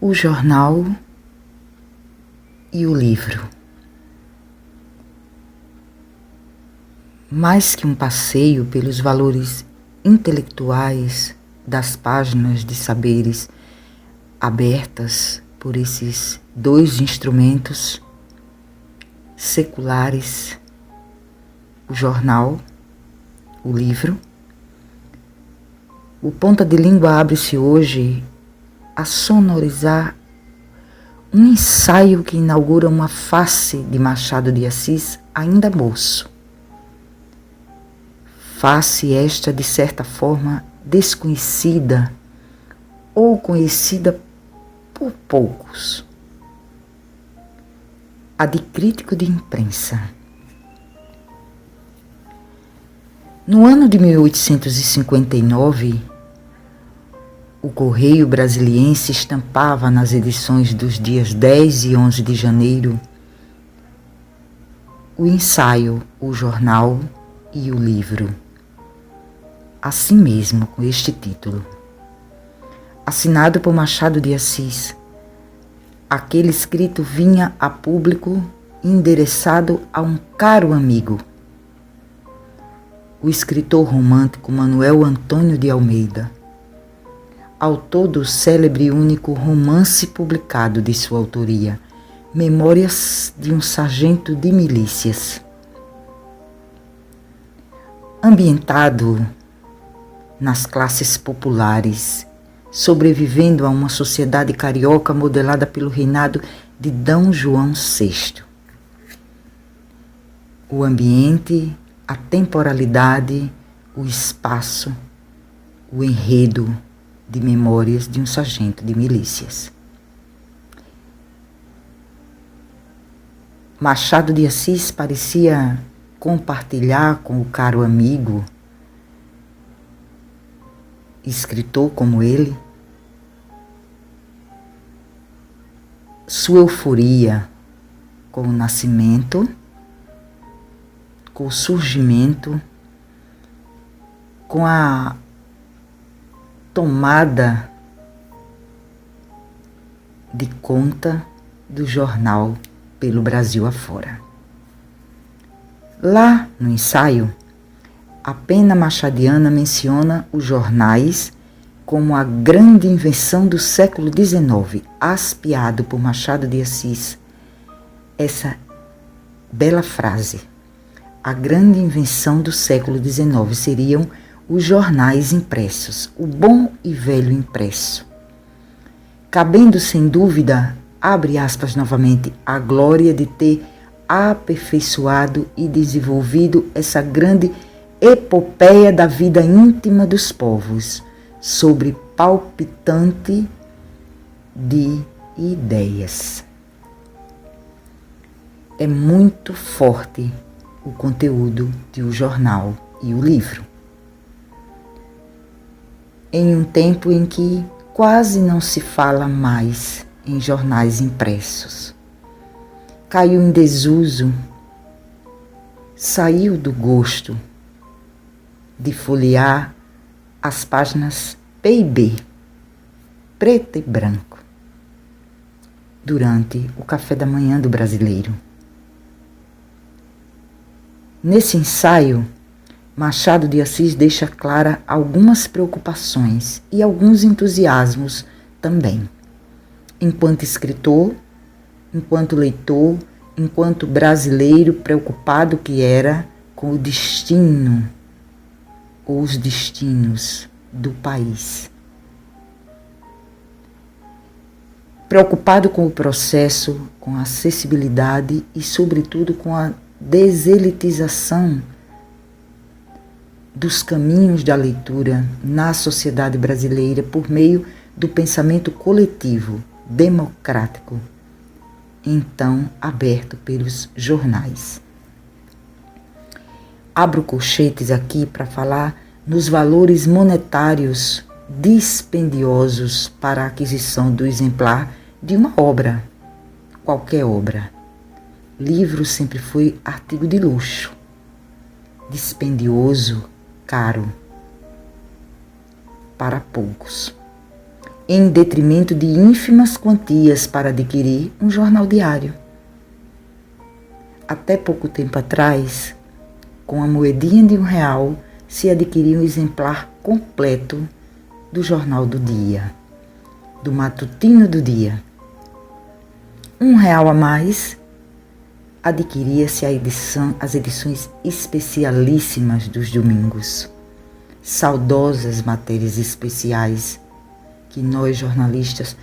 o jornal e o livro. Mais que um passeio pelos valores intelectuais das páginas de saberes abertas por esses dois instrumentos seculares, o jornal, o livro, o Ponta de Língua abre-se hoje a sonorizar um ensaio que inaugura uma face de Machado de Assis ainda moço. Face esta, de certa forma, desconhecida ou conhecida por poucos. A de crítico de imprensa. No ano de 1859, o Correio Brasiliense estampava nas edições dos dias 10 e 11 de janeiro o ensaio, o jornal e o livro. Assim mesmo, com este título. Assinado por Machado de Assis, aquele escrito vinha a público endereçado a um caro amigo, o escritor romântico Manuel Antônio de Almeida, autor do célebre e único romance publicado de sua autoria, Memórias de um Sargento de Milícias. Ambientado nas classes populares, sobrevivendo a uma sociedade carioca modelada pelo reinado de D. João VI. O ambiente, a temporalidade, o espaço, o enredo de Memórias de um Sargento de Milícias. Machado de Assis parecia compartilhar com o caro amigo, escritor como ele, sua euforia com o nascimento, com o surgimento, com a tomada de conta do jornal pelo Brasil afora. Lá no ensaio, a pena machadiana menciona os jornais como a grande invenção do século XIX, aspeado por Machado de Assis. Essa bela frase, a grande invenção do século XIX, seriam os jornais impressos, o bom e velho impresso. Cabendo sem dúvida, abre aspas novamente, a glória de ter aperfeiçoado e desenvolvido essa grande epopeia da vida íntima dos povos, sobre palpitante de ideias. É muito forte o conteúdo de O Jornal e o Livro. Em um tempo em que quase não se fala mais em jornais impressos. Caiu em desuso, saiu do gosto de folhear as páginas P&B, preto e branco, durante o café da manhã do brasileiro. Nesse ensaio, Machado de Assis deixa clara algumas preocupações e alguns entusiasmos também. Enquanto escritor, enquanto leitor, enquanto brasileiro preocupado que era com o destino ou os destinos do país. Preocupado com o processo, com a acessibilidade e, sobretudo, com a deselitização dos caminhos da leitura na sociedade brasileira por meio do pensamento coletivo, democrático, então aberto pelos jornais. Abro colchetes aqui para falar nos valores monetários dispendiosos para a aquisição do exemplar de uma obra, qualquer obra. Livro sempre foi artigo de luxo, dispendioso, caro para poucos. em detrimento de ínfimas quantias para adquirir um jornal diário. Até pouco tempo atrás, com a moedinha de R$1, se adquiria um exemplar completo do Jornal do Dia, do Matutino do Dia. R$1 a mais, adquiria-se as edições especialíssimas dos domingos, saudosas matérias especiais que nós jornalistas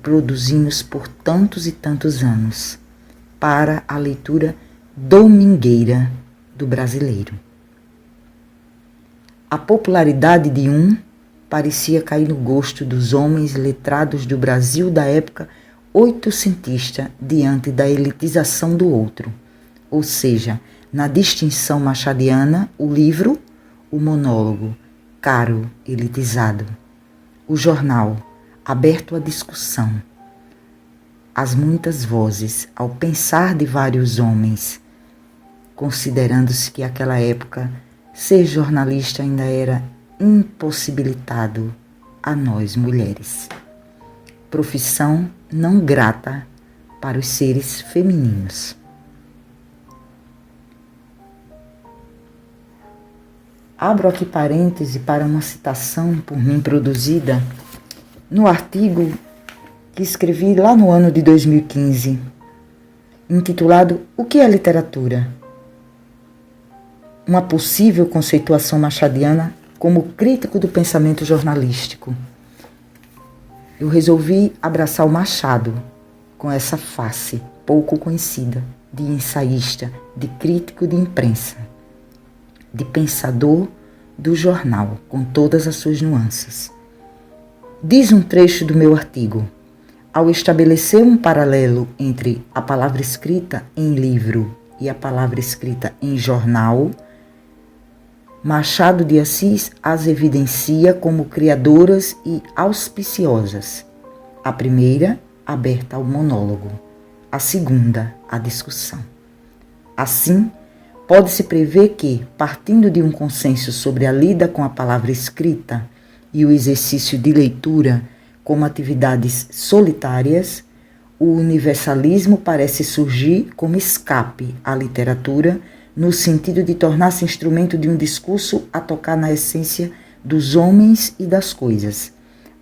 produzimos por tantos e tantos anos para a leitura domingueira do brasileiro. A popularidade de um parecia cair no gosto dos homens letrados do Brasil da época oitocentista diante da elitização do outro, ou seja, na distinção machadiana, o livro, o monólogo, caro, elitizado, o jornal, aberto à discussão, as muitas vozes, ao pensar de vários homens, considerando-se que naquela época ser jornalista ainda era impossibilitado a nós mulheres. Profissão não grata para os seres femininos. Abro aqui parêntese para uma citação por mim produzida no artigo que escrevi lá no ano de 2015, intitulado O que é literatura? Uma possível conceituação machadiana como crítico do pensamento jornalístico. Eu resolvi abraçar o Machado com essa face pouco conhecida de ensaísta, de crítico de imprensa, de pensador do jornal, com todas as suas nuances. Diz um trecho do meu artigo: ao estabelecer um paralelo entre a palavra escrita em livro e a palavra escrita em jornal, Machado de Assis as evidencia como criadoras e auspiciosas. A primeira, aberta ao monólogo. A segunda, à discussão. Assim, pode-se prever que, partindo de um consenso sobre a lida com a palavra escrita e o exercício de leitura como atividades solitárias, o universalismo parece surgir como escape à literatura, no sentido de tornar-se instrumento de um discurso a tocar na essência dos homens e das coisas,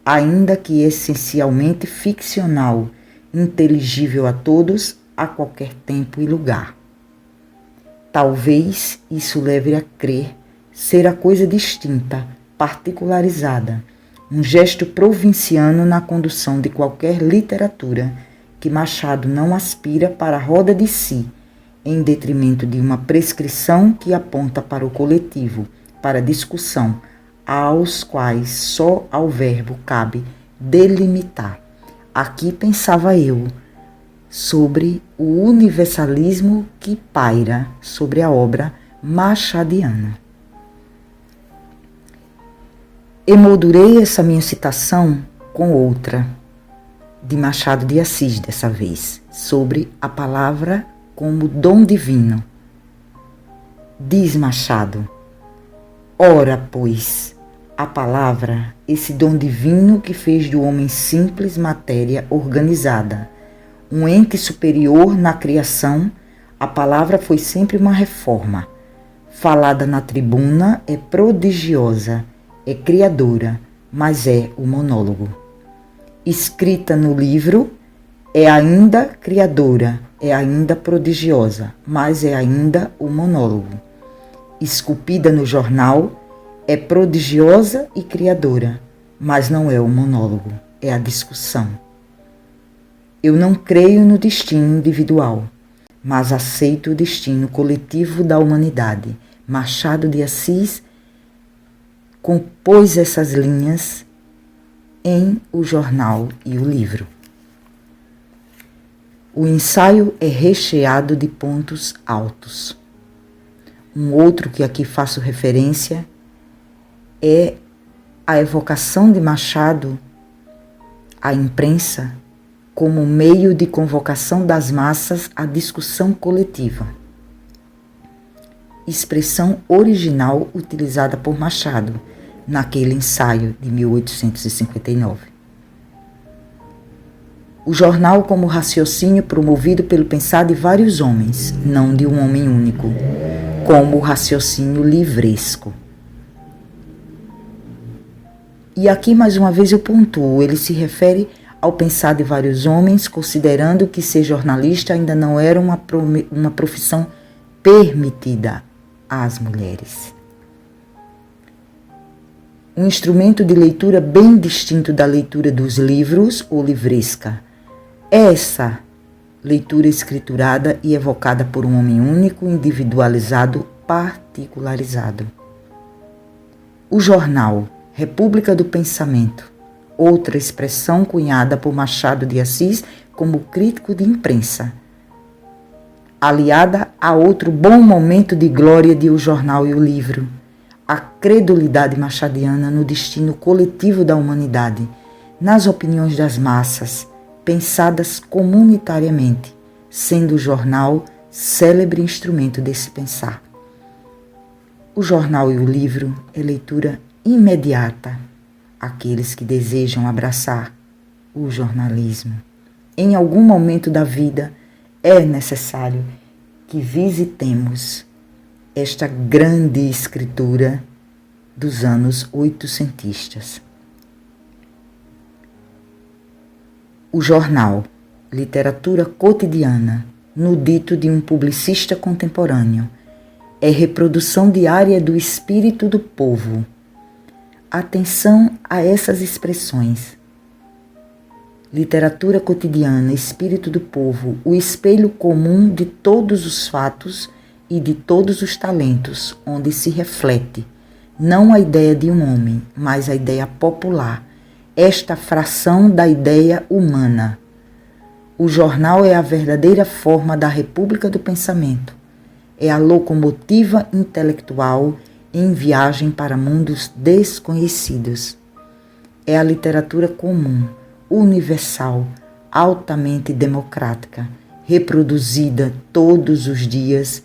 ainda que essencialmente ficcional, inteligível a todos, a qualquer tempo e lugar. Talvez isso leve a crer ser a coisa distinta, particularizada, um gesto provinciano na condução de qualquer literatura, que Machado não aspira para a roda de si, em detrimento de uma prescrição que aponta para o coletivo, para a discussão, aos quais só ao verbo cabe delimitar. Aqui pensava eu sobre o universalismo que paira sobre a obra machadiana. Emoldurei essa minha citação com outra, de Machado de Assis dessa vez, sobre a palavra como dom divino. Diz Machado: ora, pois, a palavra, esse dom divino que fez do homem simples matéria organizada, um ente superior na criação, a palavra foi sempre uma reforma. Falada na tribuna é prodigiosa, é criadora, mas é o monólogo. Escrita no livro é ainda criadora, é ainda prodigiosa, mas é ainda o monólogo. Esculpida no jornal, é prodigiosa e criadora, mas não é o monólogo, é a discussão. Eu não creio no destino individual, mas aceito o destino coletivo da humanidade. Machado de Assis compôs essas linhas em O Jornal e o Livro. O ensaio é recheado de pontos altos. Um outro que aqui faço referência é a evocação de Machado à imprensa como meio de convocação das massas à discussão coletiva. Expressão original utilizada por Machado naquele ensaio de 1859. O jornal como raciocínio promovido pelo pensar de vários homens, não de um homem único, como o raciocínio livresco. E aqui mais uma vez eu pontuo, ele se refere ao pensar de vários homens, considerando que ser jornalista ainda não era uma profissão permitida às mulheres. Um instrumento de leitura bem distinto da leitura dos livros ou livresca. Essa leitura escriturada e evocada por um homem único, individualizado, particularizado. O jornal, República do Pensamento, outra expressão cunhada por Machado de Assis como crítico de imprensa, aliada a outro bom momento de glória de O Jornal e o Livro, a credulidade machadiana no destino coletivo da humanidade, nas opiniões das massas, pensadas comunitariamente, sendo o jornal célebre instrumento desse pensar. O jornal e o livro é leitura imediata àqueles que desejam abraçar o jornalismo. Em algum momento da vida é necessário que visitemos esta grande escritura dos anos oitocentistas. O jornal, literatura cotidiana, no dito de um publicista contemporâneo, é reprodução diária do espírito do povo. Atenção a essas expressões. Literatura cotidiana, espírito do povo, o espelho comum de todos os fatos e de todos os talentos, onde se reflete não a ideia de um homem, mas a ideia popular, esta fração da ideia humana. O jornal é a verdadeira forma da República do Pensamento. É a locomotiva intelectual em viagem para mundos desconhecidos. É a literatura comum, universal, altamente democrática, reproduzida todos os dias,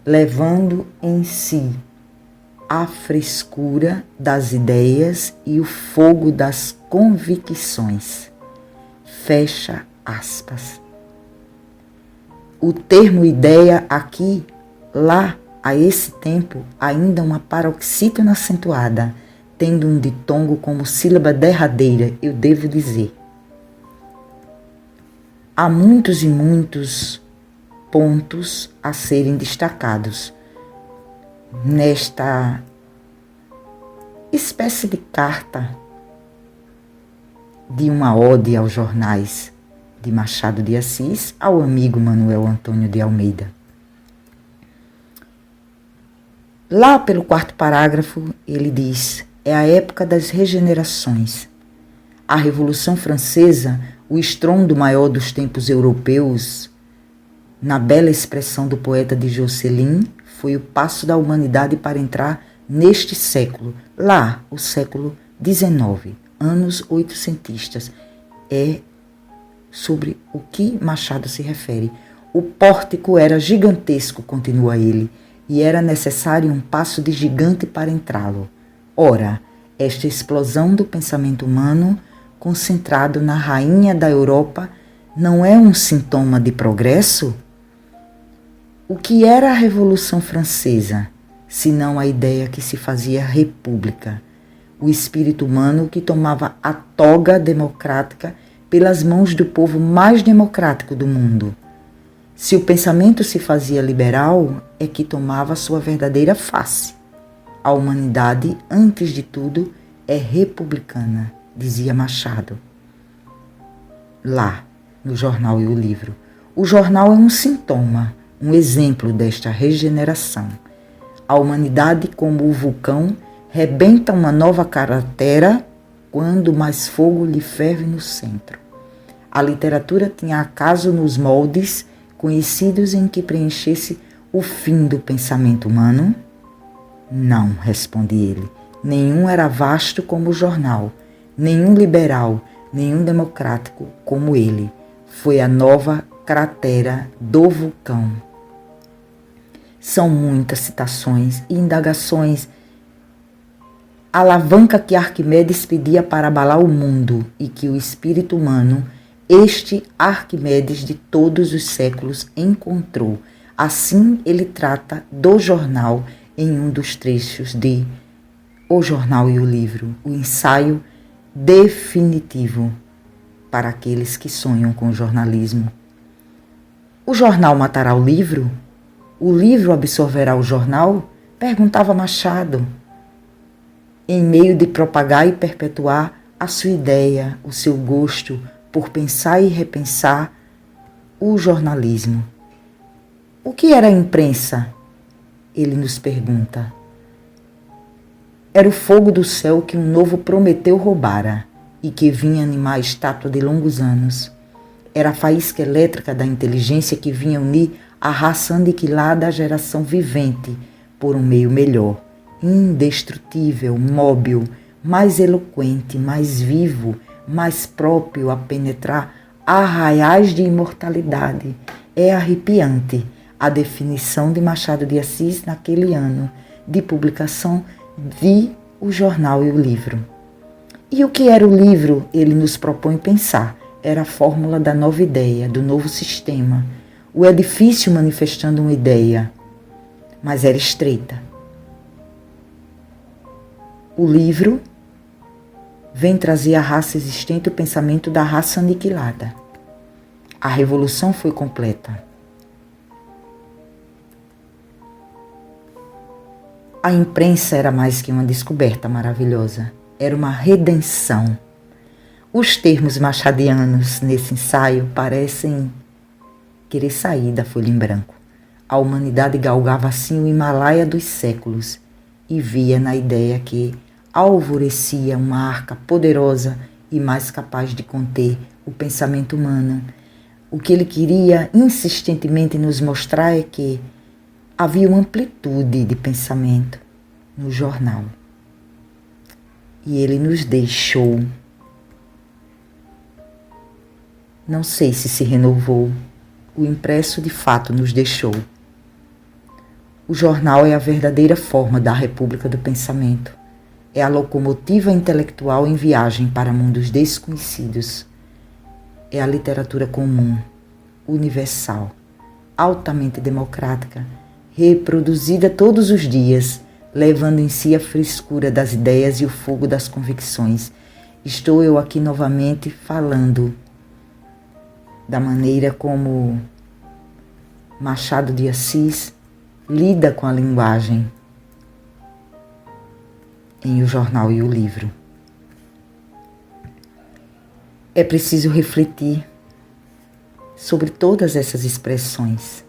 levando em si a frescura das ideias e o fogo das convicções. Fecha aspas. O termo ideia aqui, lá, a esse tempo, ainda uma paroxítona acentuada, tendo um ditongo como sílaba derradeira, eu devo dizer. Há muitos e muitos pontos a serem destacados nesta espécie de carta de uma ode aos jornais de Machado de Assis ao amigo Manuel Antônio de Almeida. Lá pelo quarto parágrafo ele diz: é a época das regenerações. A Revolução Francesa, o estrondo maior dos tempos europeus, na bela expressão do poeta de Josselin, foi o passo da humanidade para entrar neste século, lá, o século XIX, anos oitocentistas. É sobre o que Machado se refere. O pórtico era gigantesco, continua ele, e era necessário um passo de gigante para entrá-lo. Ora, esta explosão do pensamento humano, concentrado na rainha da Europa, não é um sintoma de progresso? O que era a Revolução Francesa, senão a ideia que se fazia república, o espírito humano que tomava a toga democrática pelas mãos do povo mais democrático do mundo? Se o pensamento se fazia liberal, é que tomava sua verdadeira face. A humanidade, antes de tudo, é republicana, dizia Machado. Lá, no jornal e o livro. O jornal é um sintoma, um exemplo desta regeneração. A humanidade, como o vulcão, rebenta uma nova cratera quando mais fogo lhe ferve no centro. A literatura tinha acaso nos moldes conhecidos em que preenchesse o fim do pensamento humano? Não, responde ele. Nenhum era vasto como o jornal, nenhum liberal, nenhum democrático como ele. Foi a nova cratera do vulcão. São muitas citações e indagações. A alavanca que Arquimedes pedia para abalar o mundo e que o espírito humano este Arquimedes de todos os séculos encontrou. Assim ele trata do jornal em um dos trechos de O Jornal e o Livro, o ensaio definitivo para aqueles que sonham com o jornalismo. O jornal matará o livro? O livro absorverá o jornal? Perguntava Machado, em meio de propagar e perpetuar a sua ideia, o seu gosto por pensar e repensar o jornalismo. O que era a imprensa? Ele nos pergunta. Era o fogo do céu que um novo Prometeu roubara e que vinha animar a estátua de longos anos. Era a faísca elétrica da inteligência que vinha unir a raça aniquilada à geração vivente por um meio melhor, indestrutível, móvel, mais eloquente, mais vivo, mais próprio a penetrar arraiais de imortalidade. É arrepiante a definição de Machado de Assis naquele ano de publicação de O Jornal e o Livro. E o que era o livro? Ele nos propõe pensar. Era a fórmula da nova ideia, do novo sistema. O edifício manifestando uma ideia, mas era estreita. O livro vem trazer à raça existente o pensamento da raça aniquilada. A revolução foi completa. A imprensa era mais que uma descoberta maravilhosa, era uma redenção. Os termos machadianos nesse ensaio parecem querer sair da folha em branco. A humanidade galgava assim o Himalaia dos séculos e via na ideia que alvorecia uma arca poderosa e mais capaz de conter o pensamento humano. O que ele queria insistentemente nos mostrar é que havia uma amplitude de pensamento no jornal. E ele nos deixou. Não sei se renovou. O impresso de fato nos deixou. O jornal é a verdadeira forma da República do Pensamento. É a locomotiva intelectual em viagem para mundos desconhecidos. É a literatura comum, universal, altamente democrática, reproduzida todos os dias, levando em si a frescura das ideias e o fogo das convicções. Estou eu aqui novamente falando da maneira como Machado de Assis lida com a linguagem em O Jornal e o Livro. É preciso refletir sobre todas essas expressões.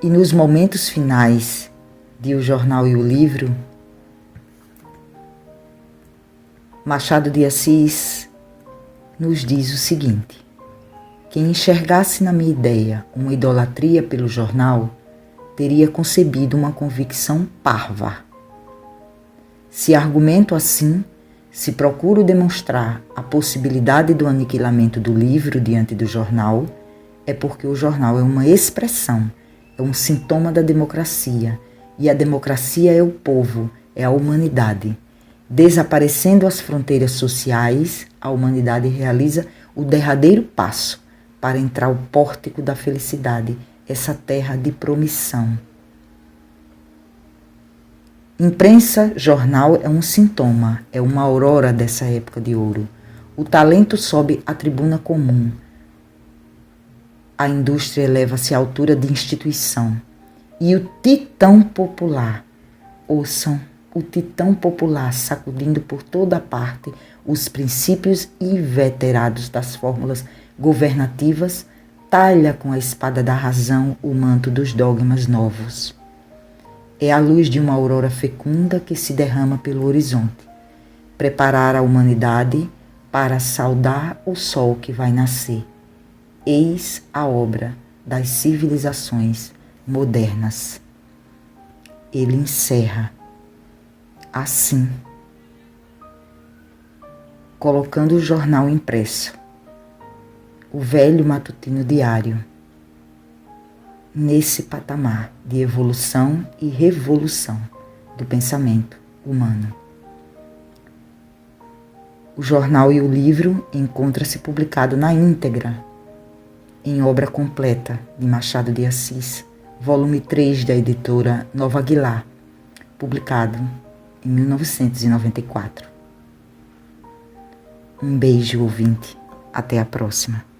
E nos momentos finais de O Jornal e o Livro, Machado de Assis nos diz o seguinte: quem enxergasse na minha ideia uma idolatria pelo jornal, teria concebido uma convicção parva. Se argumento assim, se procuro demonstrar a possibilidade do aniquilamento do livro diante do jornal, é porque o jornal é uma expressão, é um sintoma da democracia, e a democracia é o povo, é a humanidade. Desaparecendo as fronteiras sociais, a humanidade realiza o derradeiro passo para entrar ao pórtico da felicidade, essa terra de promissão. Imprensa, jornal é um sintoma, é uma aurora dessa época de ouro. O talento sobe à tribuna comum. A indústria eleva-se à altura de instituição. E o titã popular, ouçam, o titã popular sacudindo por toda parte os princípios inveterados das fórmulas governativas, talha com a espada da razão o manto dos dogmas novos. É a luz de uma aurora fecunda que se derrama pelo horizonte, preparar a humanidade para saudar o sol que vai nascer. Eis a obra das civilizações modernas. Ele encerra assim, colocando o jornal impresso, o velho matutino diário, nesse patamar de evolução e revolução do pensamento humano. O jornal e o livro encontra-se publicado na íntegra em Obra Completa, de Machado de Assis, volume 3 da editora Nova Aguilar, publicado em 1994. Um beijo, ouvinte. Até a próxima.